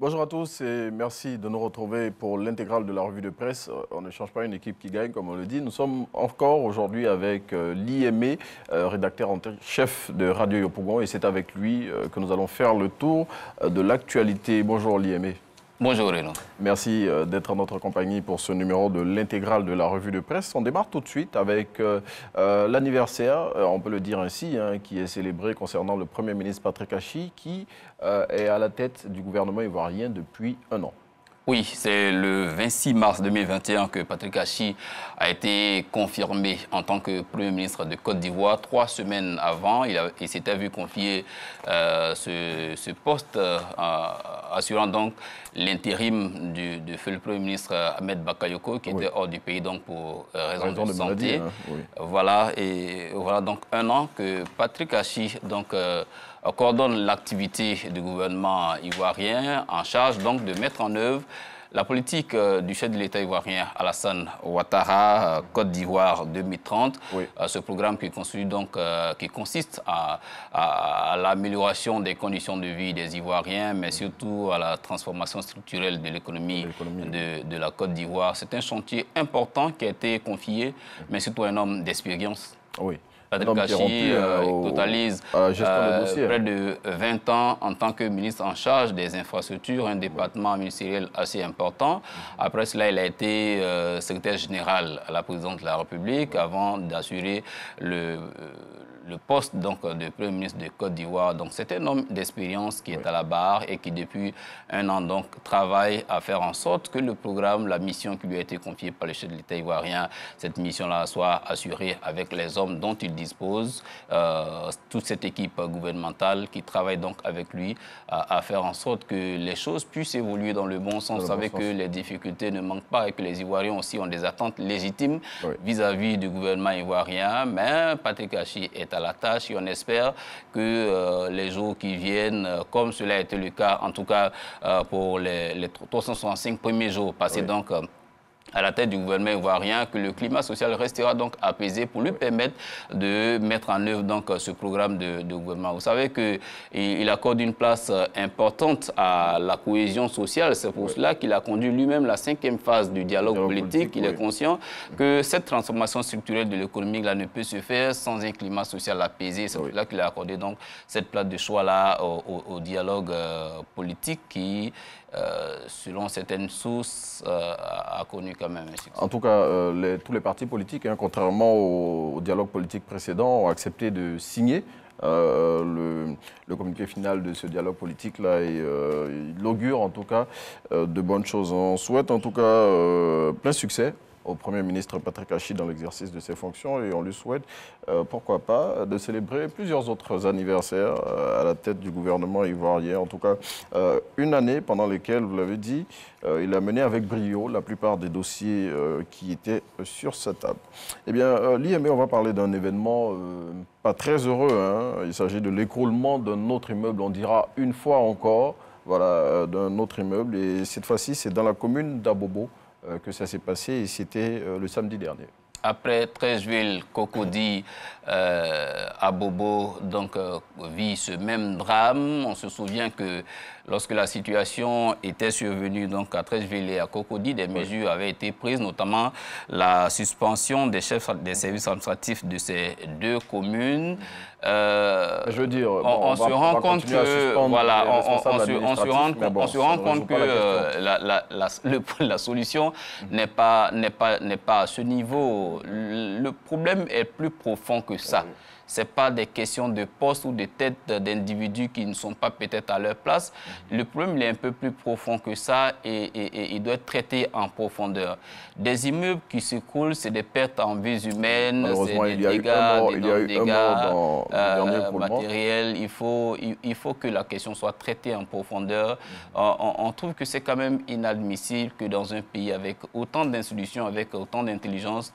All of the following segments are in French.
Bonjour à tous et merci de nous retrouver pour l'intégrale de la revue de presse. On ne change pas une équipe qui gagne, comme on le dit. Nous sommes encore aujourd'hui avec Liemé, rédacteur en chef de Radio Yopougon, et c'est avec lui que nous allons faire le tour de l'actualité. Bonjour Liemé. Bonjour Renaud. Merci d'être en notre compagnie pour ce numéro de l'intégrale de la revue de presse. On démarre tout de suite avec l'anniversaire, on peut le dire ainsi, qui est célébré concernant le Premier ministre Patrick Achi, qui est à la tête du gouvernement ivoirien depuis un an. Oui, c'est le 26 mars 2021 que Patrick Achi a été confirmé en tant que Premier ministre de Côte d'Ivoire. 3 semaines avant, il s'était vu confier ce poste, assurant donc l'intérim de feu le Premier ministre Ahmed Bakayoko, qui était hors du pays donc pour raison de santé. Maladie, oui. Voilà, et voilà donc un an que Patrick Achi coordonne l'activité du gouvernement ivoirien en charge donc de mettre en œuvre la politique du chef de l'État ivoirien Alassane Ouattara, Côte d'Ivoire 2030, Oui. Ce programme qui consiste à l'amélioration des conditions de vie des Ivoiriens, mais surtout à la transformation structurelle de l'économie de la Côte d'Ivoire. C'est un chantier important qui a été confié, mais surtout un homme d'expérience. Oui. Patrick Achi totalise près de 20 ans en tant que ministre en charge des infrastructures, un département ministériel assez important. Après cela, il a été secrétaire général à la présidente de la République avant d'assurer le poste donc, de Premier ministre de Côte d'Ivoire. Donc c'est un homme d'expérience qui est à la barre et qui depuis un an donc travaille à faire en sorte que le programme, la mission qui lui a été confiée par le chef de l'État ivoirien, cette mission-là soit assurée avec les hommes dont il dispose, toute cette équipe gouvernementale qui travaille donc avec lui à faire en sorte que les choses puissent évoluer dans le bon sens. Vous savez que les difficultés ne manquent pas et que les Ivoiriens aussi ont des attentes légitimes vis-à-vis du gouvernement ivoirien. Mais Patrick Achi est à la tâche et on espère que les jours qui viennent, comme cela a été le cas, en tout cas pour les 365 premiers jours passés donc à la tête du gouvernement ivoirien, que le climat social restera donc apaisé pour lui permettre de mettre en œuvre donc ce programme de gouvernement. Vous savez qu'il accorde une place importante à la cohésion sociale. C'est pour cela qu'il a conduit lui-même la 5e phase du dialogue politique. Il est conscient que cette transformation structurelle de l'économie là ne peut se faire sans un climat social apaisé. C'est pour cela qu'il a accordé donc cette place de choix-là au dialogue politique qui, selon certaines sources, a connu quand même un succès. En tout cas, tous les partis politiques, contrairement au dialogue politique précédent, ont accepté de signer le communiqué final de ce dialogue politique-là et il augure en tout cas de bonnes choses. On souhaite en tout cas plein succès au Premier ministre Patrick Achi dans l'exercice de ses fonctions et on lui souhaite, pourquoi pas, de célébrer plusieurs autres anniversaires à la tête du gouvernement ivoirien. En tout cas, une année pendant laquelle, vous l'avez dit, il a mené avec brio la plupart des dossiers qui étaient sur sa table. Eh bien, Liemé, on va parler d'un événement pas très heureux. Il s'agit de l'écroulement d'un autre immeuble, on dira une fois encore, voilà, d'un autre immeuble. Et cette fois-ci, c'est dans la commune d'Abobo que ça s'est passé et c'était le samedi dernier. Après 13 villes, Cocody, Abobo vit ce même drame. On se souvient que lorsque la situation était survenue donc à Treichville et à Cocody, des mesures avaient été prises, notamment la suspension des chefs des services administratifs de ces deux communes. Je veux dire, on se rend compte que voilà, on se rend compte que la solution n'est pas à ce niveau. Le problème est plus profond que ça. Ce n'est pas des questions de poste ou de tête d'individus qui ne sont pas peut-être à leur place. Le problème il est un peu plus profond que ça et il doit être traité en profondeur. Des immeubles qui s'écroulent, c'est des pertes en vies humaines, c'est des dégâts matériels. Il faut que la question soit traitée en profondeur. On trouve que c'est quand même inadmissible que dans un pays avec autant d'institutions, avec autant d'intelligence,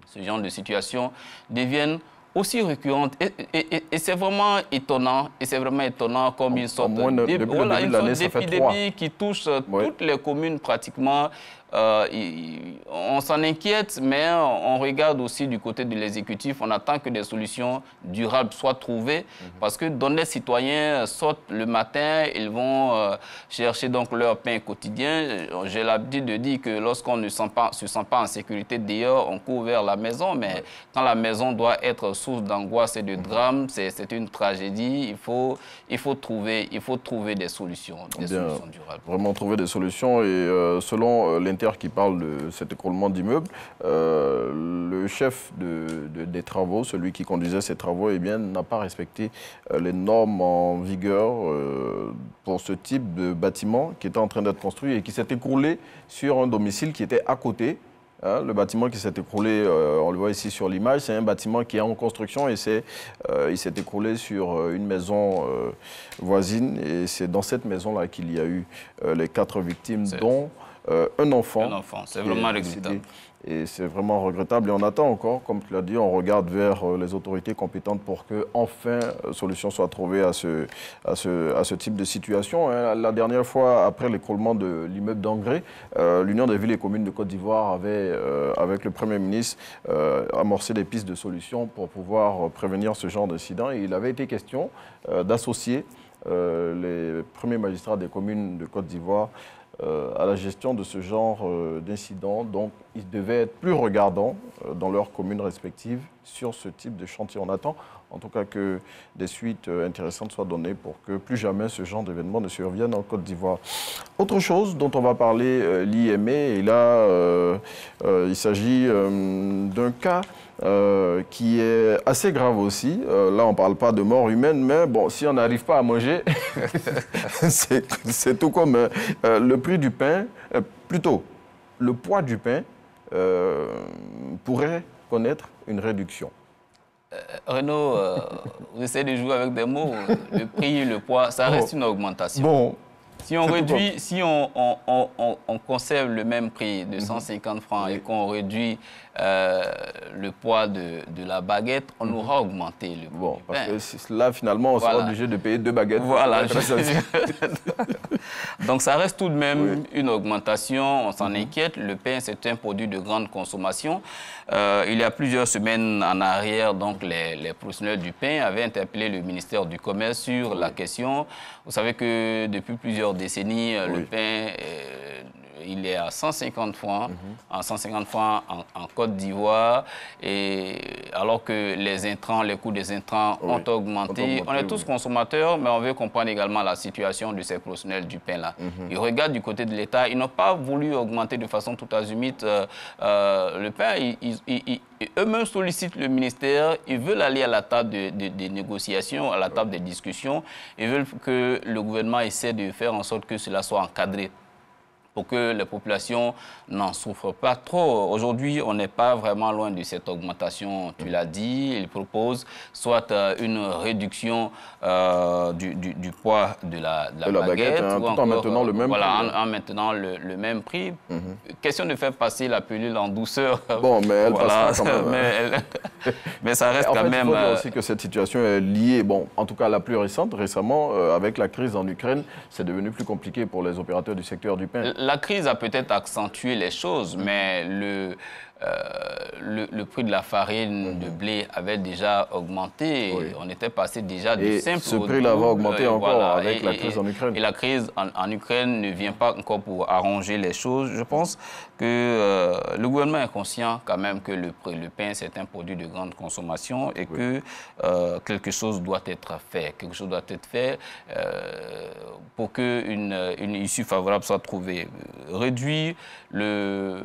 ce genre de situation devienne aussi récurrente. Et c'est vraiment étonnant. Et c'est vraiment étonnant comme une sorte d'épidémie qui touche toutes les communes pratiquement on s'en inquiète, mais on regarde aussi du côté de l'exécutif. On attend que des solutions durables soient trouvées, parce que d'honnêtes citoyens sortent le matin, ils vont chercher donc leur pain quotidien. J'ai l'habitude de dire que lorsqu'on ne se sent pas en sécurité dehors, on court vers la maison, mais quand la maison doit être source d'angoisse et de drame, c'est une tragédie. Il faut trouver des solutions durables. Vraiment trouver des solutions. Et selon l'Inter qui parle de cet écroulement d'immeubles, le chef des travaux, celui qui conduisait ces travaux, eh bien, n'a pas respecté les normes en vigueur pour ce type de bâtiment qui était en train d'être construit et qui s'est écroulé sur un domicile qui était à côté. Le bâtiment qui s'est écroulé, on le voit ici sur l'image, c'est un bâtiment qui est en construction et il s'est écroulé sur une maison voisine. Et c'est dans cette maison-là qu'il y a eu les 4 victimes, dont un enfant. Un enfant, c'est vraiment regrettable. Et c'est vraiment regrettable. Et on attend encore, comme tu l'as dit, on regarde vers les autorités compétentes pour que enfin solution soit trouvée à ce type de situation. La dernière fois, après l'écroulement de l'immeuble d'Angré, l'Union des villes et communes de Côte d'Ivoire avait, avec le Premier ministre, amorcé des pistes de solutions pour pouvoir prévenir ce genre d'incident. Et il avait été question d'associer les premiers magistrats des communes de Côte d'Ivoire à la gestion de ce genre d'incidents. Donc, ils devaient être plus regardants dans leurs communes respectives sur ce type de chantier. On attend en tout cas que des suites intéressantes soient données pour que plus jamais ce genre d'événement ne survienne en Côte d'Ivoire. Autre chose dont on va parler, l'IME, et là, il s'agit d'un cas qui est assez grave aussi. Là, on ne parle pas de mort humaine, mais bon, si on n'arrive pas à manger, c'est tout comme le prix du pain, plutôt le poids du pain pourrait connaître une réduction. Renaud, vous essayez de jouer avec des mots. Le prix, le poids, ça reste une augmentation. Bon. Si on réduit, si on conserve le même prix de 150 francs et qu'on réduit le poids de la baguette, on aura augmenté le prix. Bon, parce que là, finalement, on sera obligé de payer 2 baguettes. Voilà. Donc, ça reste tout de même une augmentation. On s'en inquiète. Le pain, c'est un produit de grande consommation. Il y a plusieurs semaines en arrière, donc, les professionnels du pain avaient interpellé le ministère du Commerce sur la question. Vous savez que depuis plusieurs décennies, le pain, il est à 150 francs, en Côte d'Ivoire, et alors que les intrants, les coûts des intrants ont augmenté. On est tous consommateurs, mais on veut comprendre également la situation de ces professionnels du pain-là. Ils regardent du côté de l'État, ils n'ont pas voulu augmenter de façon tout azimut le pain. Eux-mêmes sollicitent le ministère, ils veulent aller à la table des négociations, à la table des discussions, ils veulent que le gouvernement essaie de faire en sorte que cela soit encadré, pour que les populations n'en souffrent pas trop. Aujourd'hui, on n'est pas vraiment loin de cette augmentation, tu l'as dit. Ils proposent soit une réduction du poids de la baguette, ou tout en maintenant le même prix. En maintenant le même prix. Question de faire passer la pilule en douceur. Bon, mais elle passera quand même. Mais ça reste quand même... Il faut dire aussi que cette situation est liée, bon, en tout cas la plus récente, récemment, avec la crise en Ukraine, c'est devenu plus compliqué pour les opérateurs du secteur du pain. La crise a peut-être accentué les choses, mais le prix de la farine de blé avait déjà augmenté. On était passé déjà du simple... ce prix-là va augmenter encore avec la crise en Ukraine. Et la crise en Ukraine ne vient pas encore pour arranger les choses. Je pense que le gouvernement est conscient quand même que le pain, c'est un produit de grande consommation et que quelque chose doit être fait. Quelque chose doit être fait pour qu'une issue favorable soit trouvée. Réduire le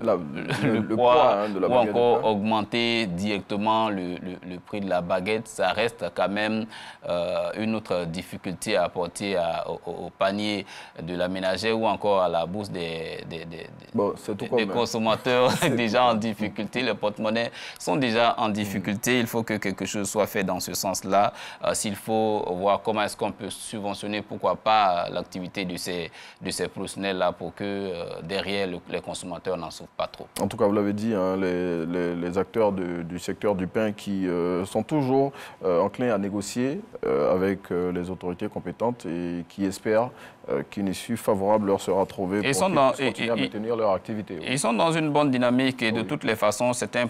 poids de la baguette, ou encore augmenter directement le prix de la baguette, ça reste quand même une autre difficulté à apporter au panier de la ménagère ou encore à la bourse des consommateurs déjà en difficulté. Les porte-monnaies sont déjà en difficulté. Il faut que quelque chose soit fait dans ce sens-là. S'il faut voir comment est-ce qu'on peut subventionner, pourquoi pas, l'activité de ces professionnels-là pour que derrière les consommateurs n'en souffrent pas trop. En tout cas, vous l'avez dit, hein, les acteurs du secteur du pain qui sont toujours enclins à négocier avec les autorités compétentes et qui espèrent qu'une issue favorable leur sera trouvée pour qu'ils continuent à maintenir leur activité. Ils sont dans une bonne dynamique et de toutes les façons, c'est un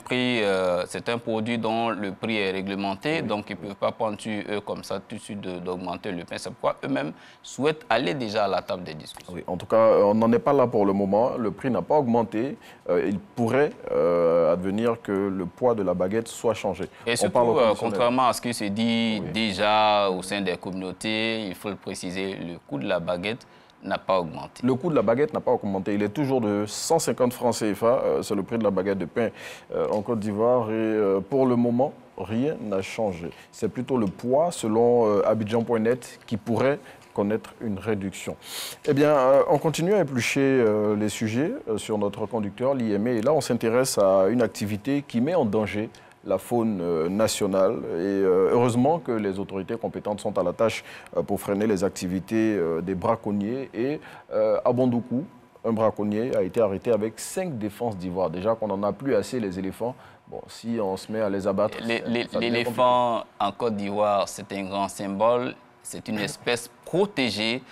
produit dont le prix est réglementé, donc ils ne peuvent pas prendre sur eux comme ça tout de suite d'augmenter le pain. C'est pourquoi eux-mêmes souhaitent aller déjà à la table des discussions. Oui, en tout cas, on n'en est pas là pour le moment. Le prix n'a pas augmenté. Il pourrait advenir que le poids de la baguette soit changé. Et surtout, contrairement à ce qui se dit déjà au sein des communautés, il faut le préciser, le coût de la baguette n'a pas augmenté. Le coût de la baguette n'a pas augmenté. Il est toujours de 150 francs CFA. C'est le prix de la baguette de pain en Côte d'Ivoire. Et pour le moment, rien n'a changé. C'est plutôt le poids, selon Abidjan.net, qui pourrait connaître une réduction. Eh bien, on continue à éplucher les sujets sur notre conducteur, l'IME. Et là, on s'intéresse à une activité qui met en danger la faune nationale. Et heureusement que les autorités compétentes sont à la tâche pour freiner les activités des braconniers. Et à Bondoukou, un braconnier a été arrêté avec 5 défenses d'ivoire. Déjà qu'on n'en a plus assez, les éléphants. Bon, si on se met à les abattre... L'éléphant en Côte d'Ivoire, c'est un grand symbole. C'est une espèce protégée.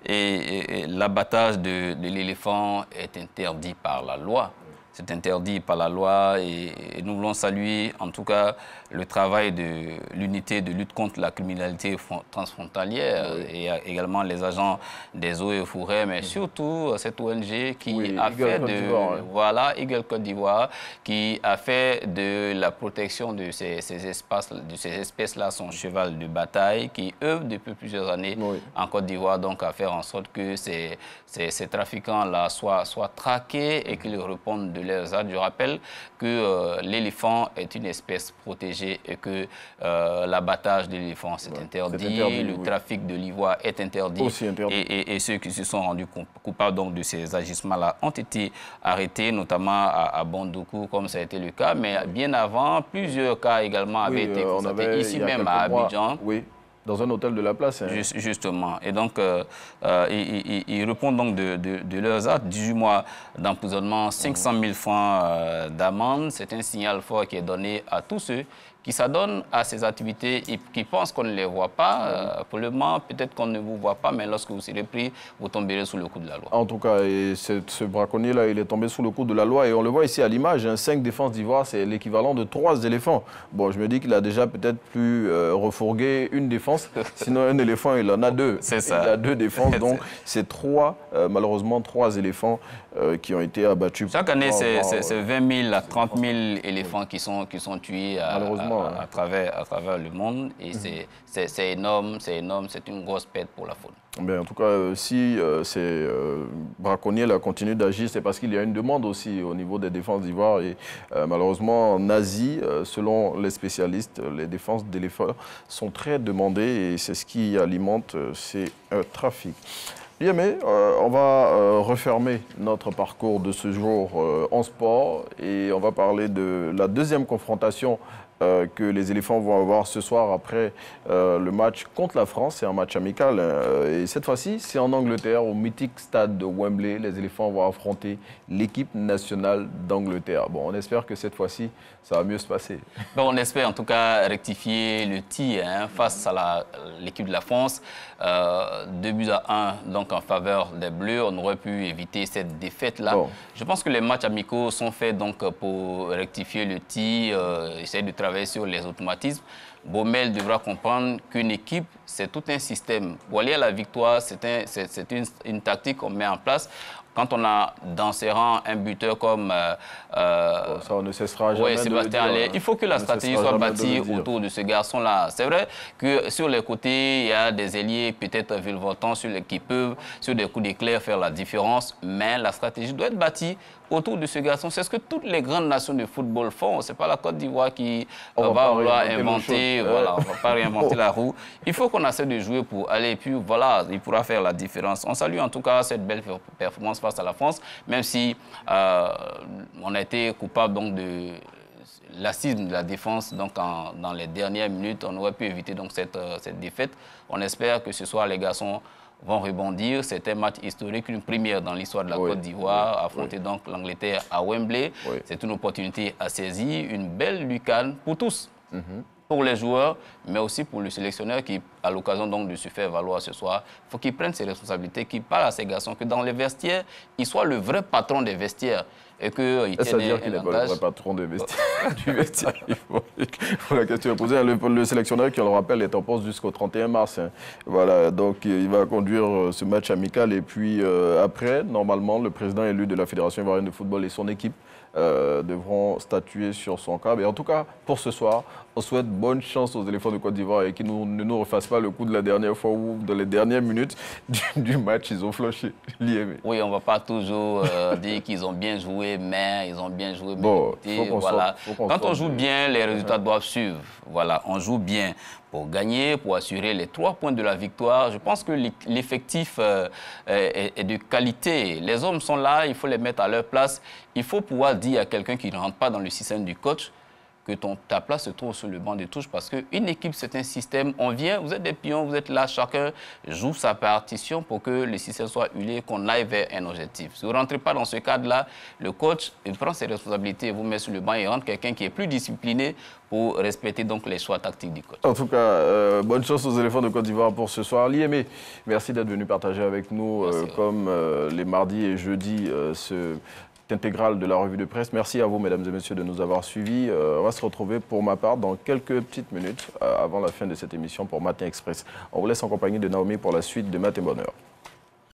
Et l'abattage de l'éléphant est interdit par la loi. C'est interdit par la loi et nous voulons saluer en tout cas le travail de l'unité de lutte contre la criminalité transfrontalière et également les agents des eaux et forêts, mais surtout cette ONG qui a fait Eagle Côte d'Ivoire, qui a fait de la protection de ces espèces-là son cheval de bataille, qui œuvre depuis plusieurs années en Côte d'Ivoire, donc à faire en sorte que ces trafiquants-là soient traqués et qu'ils répondent de leurs actes. Je rappelle que l'éléphant est une espèce protégée et que l'abattage de l'éléphant c'est interdit, le trafic de l'ivoire est interdit. Et ceux qui se sont rendus coupables donc, de ces agissements-là ont été arrêtés, notamment à Bondoukou, comme ça a été le cas. Mais bien avant, plusieurs cas également avaient été constatés ici même à Abidjan. Dans un hôtel de la place. Justement. Et donc, ils répondent donc de leurs actes. 18 mois d'emprisonnement, 500 000 francs d'amende. C'est un signal fort qui est donné à tous ceux qui s'adonnent à ces activités et qui pensent qu'on ne les voit pas. Pour le moment, peut-être qu'on ne vous voit pas, mais lorsque vous serez pris, vous tomberez sous le coup de la loi. En tout cas, et ce braconnier-là, il est tombé sous le coup de la loi. Et on le voit ici à l'image, 5 défenses d'ivoire, c'est l'équivalent de 3 éléphants. Bon, je me dis qu'il a déjà peut-être pu refourguer une défense. Sinon, un éléphant, il en a 2. C'est ça. Il a 2 défenses. Donc, c'est malheureusement 3 éléphants qui ont été abattus. Chaque année, c'est 20 000 à 30 000 éléphants qui sont tués à travers le monde. Et c'est énorme, c'est une grosse perte pour la faune. En tout cas, si ces braconniers-là continuent d'agir, c'est parce qu'il y a une demande aussi au niveau des défenses d'ivoire. Et malheureusement, en Asie, selon les spécialistes, les défenses d'éléphants sont très demandées et c'est ce qui alimente ces trafics. Bien, mais on va refermer notre parcours de ce jour en sport et on va parler de la deuxième confrontation que les éléphants vont avoir ce soir après le match contre la France. C'est un match amical. Et cette fois-ci, c'est en Angleterre, au mythique stade de Wembley. Les éléphants vont affronter l'équipe nationale d'Angleterre. Bon, on espère que cette fois-ci, ça va mieux se passer. Bon, on espère en tout cas rectifier le tir face à l'équipe de la France. 2 buts à 1 donc en faveur des Bleus. On aurait pu éviter cette défaite-là. Bon. Je pense que les matchs amicaux sont faits donc pour rectifier le tir, essayer de travailler sur les automatismes. Baumel devra comprendre qu'une équipe, c'est tout un système. Pour aller à la victoire, c'est une tactique qu'on met en place. Quand on a dans ses rangs un buteur comme ça, on ne cessera jamais Sébastien Haller, il faut que la stratégie soit bâtie autour de ce garçon-là. C'est vrai que sur les côtés, il y a des ailiers peut-être virevoltants qui peuvent, sur des coups d'éclair, faire la différence. Mais la stratégie doit être bâtie autour de ce garçon. C'est ce que toutes les grandes nations de football font. Ce n'est pas la Côte d'Ivoire qui va vouloir inventer, voilà, on ne va pas réinventer la roue. Il faut qu'on essaie de jouer pour aller, puis voilà, il pourra faire la différence. On salue en tout cas cette belle performance face à la France, même si on a été coupable donc de laxisme de la défense donc dans les dernières minutes. On aurait pu éviter donc cette défaite. On espère que ce soir les garçons vont rebondir. C'est un match historique, une première dans l'histoire de la Côte d'Ivoire, affronter donc l'Angleterre à Wembley. C'est une opportunité à saisir, une belle lucane pour tous. pour les joueurs, mais aussi pour le sélectionneur qui, à l'occasion donc de se faire valoir ce soir, il faut qu'il prenne ses responsabilités, qu'il parle à ses garçons, que dans les vestiaires, il soit le vrai patron des vestiaires. Et qu'il tienne dire qu'il n'est pas le vrai patron du vestiaire. La question est posée. Le sélectionneur, qui on le rappelle, est en poste jusqu'au 31 mars. Hein. Voilà, donc il va conduire ce match amical. Et puis après, normalement, le président élu de la Fédération ivoirienne de football et son équipe devront statuer sur son cas. Mais en tout cas, pour ce soir, on souhaite bonne chance aux éléphants de Côte d'Ivoire et qu'ils ne nous refassent pas le coup de la dernière fois où, dans les dernières minutes du match, ils ont flanché l'IME. Oui, on ne va pas toujours dire qu'ils ont bien joué, mais ils ont bien joué. Bon, voilà. Quand on joue bien, les résultats doivent suivre. Voilà, on joue bien pour gagner, pour assurer les 3 points de la victoire. Je pense que l'effectif est de qualité. Les hommes sont là, il faut les mettre à leur place. Il faut pouvoir dire à quelqu'un qui ne rentre pas dans le système du coach que ta place se trouve sur le banc de touche, parce qu'une équipe, c'est un système. On vient, vous êtes des pions, vous êtes là, chacun joue sa partition pour que le système soit huilé, qu'on aille vers un objectif. Si vous ne rentrez pas dans ce cadre-là, le coach il prend ses responsabilités, vous met sur le banc et rentre quelqu'un qui est plus discipliné pour respecter donc les choix tactiques du coach. En tout cas, bonne chance aux éléphants de Côte d'Ivoire pour ce soir. L'IME, merci d'être venu partager avec nous, comme les mardis et jeudis, intégrale de la revue de presse. Merci à vous, mesdames et messieurs, de nous avoir suivis. On va se retrouver pour ma part dans quelques petites minutes avant la fin de cette émission pour Matin Express. On vous laisse en compagnie de Naomi pour la suite de Matin Bonheur.